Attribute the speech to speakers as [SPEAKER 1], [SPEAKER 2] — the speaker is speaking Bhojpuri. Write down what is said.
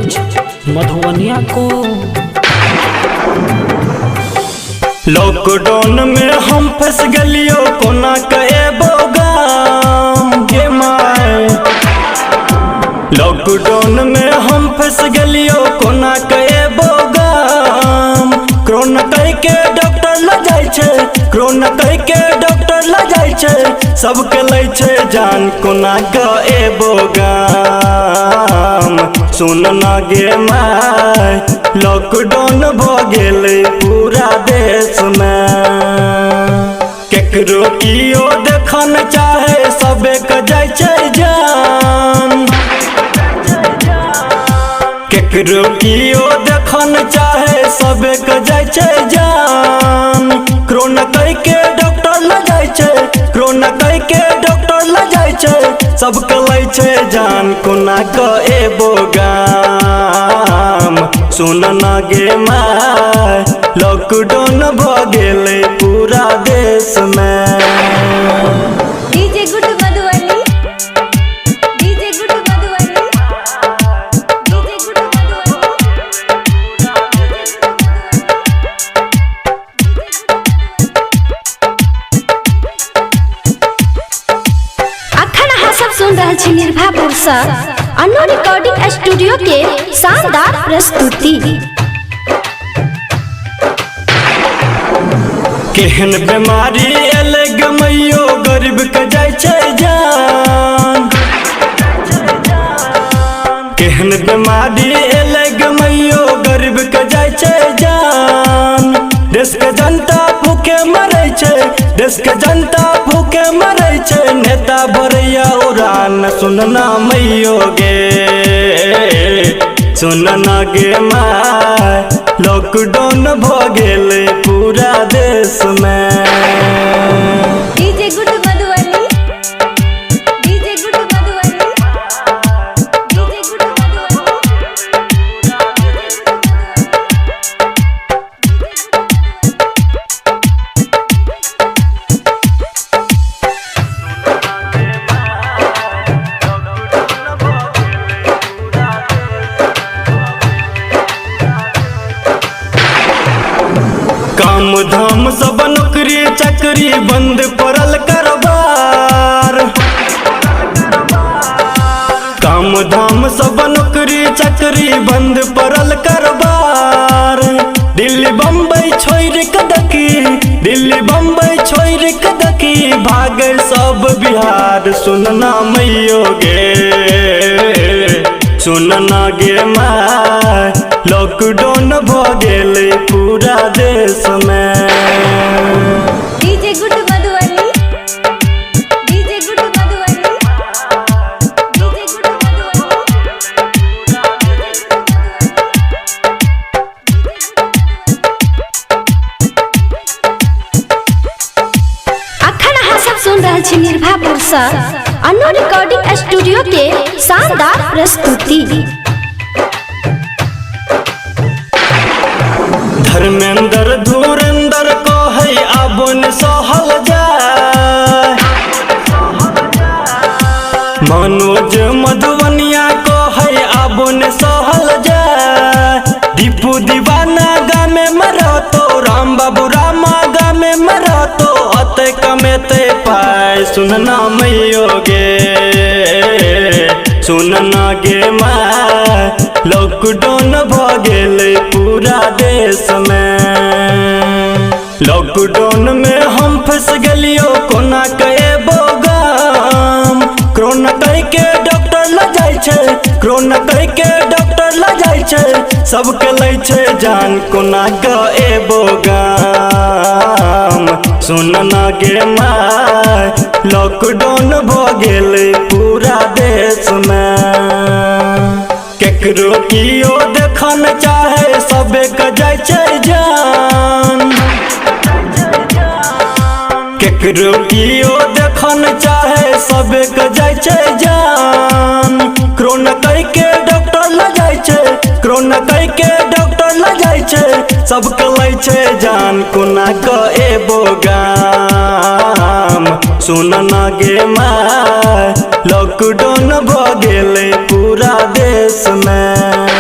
[SPEAKER 1] न्यूज मधुबनिया को।
[SPEAKER 2] लॉकडाउन में हम फंस गलियो कोना कएबो गाम गे माय। लॉकडाउन में हम फंस गलियो कोना कएबो गाम। कोरोना कह के डॉक्टर ल जाय छै, कोरोना कह के डॉक्टर ल जाय छै, सबके लै छै जान कोना कएबो गाम। सुन ना गे माय लॉकडाउन भ गेलै पूरा देश में। केकरो कियो देखन चाहे सबे के जाय छै जान। केकरो कियो देखन चाहे सबे के जाय छै जान। कोरोना कह के डॉक्टर ल जाय छै, कोरोना कह के डॉक्टर ल जाय छै, सबके लै छै जान कोना कएबो गाम। सुन ना गे माय लॉकडाउन भ गेलै पूरा देश में।
[SPEAKER 3] DJ good Madhubani, DJ good Madhubani, DJ good अखन अहाँ सब सुन रहल छी निर्भयपुर से अन्नू रिकॉर्डिंग स्टूडियो के शानदार प्रस्तुति।
[SPEAKER 2] केहन बीमारी एले गमैयो गरीब के जाय छै जान। केहन बीमारी एले गमैयो गरीब के जाय छै जान। देश के जनता भूखे मरै छै, देश के जनता भूखे मरै छै, नेता भरैया उड़ान सुनना मैयो गे। सुन ना गे माय लॉकडाउन भ गेलै पूरा देश में।
[SPEAKER 3] DJ good Madhubani, DJ good Madhubani, DJ good
[SPEAKER 2] काम धाम सब नौकरी चाकरी बंद पड़ल कारोबार। काम धाम सब नौकरी चाकरी बंद पड़ल कारोबार। दिल्ली बम्बई छोड़ के देखी, दिल्ली बम्बई छोड़ के देखी, भागे सब बिहार। सुनना मैयो गे, सुनना गे माय लॉकडाउन भ गेलै पूरा देश में।
[SPEAKER 3] DJ good Madhubani, DJ good Madhubani, DJ good अखन अहाँ सब सुन रहल छी निर्भयपुर से अन्नू रिकॉर्डिंग स्टूडियो के शानदार प्रस्तुति।
[SPEAKER 2] धर्मेंद्र धुरेंद्र को है आबुन सहल जाय। मनोज मधुबनिया को है आबुन सहल जाय। दीपू दीवाना गामे मरतो, राम बाबू रामा गामे मरतो, अते कमेते पाय। सुनना मैयो गे, सुनना गे माय लॉकडाउन भ गेलै पूरा देश में। लॉकडाउन में हम फंस गलियो कोना कएबो गाम। कोरोना कह के डॉक्टर ल जाय छै, कोरोना कह के डॉक्टर ल जाय छै, सबके लै छै जान कोना कएबो गाम। सुन ना गे माय लॉकडाउन भ गेलै पूरा देश में। केकरो कियो देखन चाहे सबे के जाय छै जान। केकरो कियो देखन चाहे सबे के जाय छै जान। कोरोना कह के डॉक्टर ल जाय छै, कोरोना कह के डॉक्टर ल जाय छै, सबके लै छै जान कोना कएबो गाम। सुन ना गे माय लॉकडाउन भ गेलै पूरा देश में।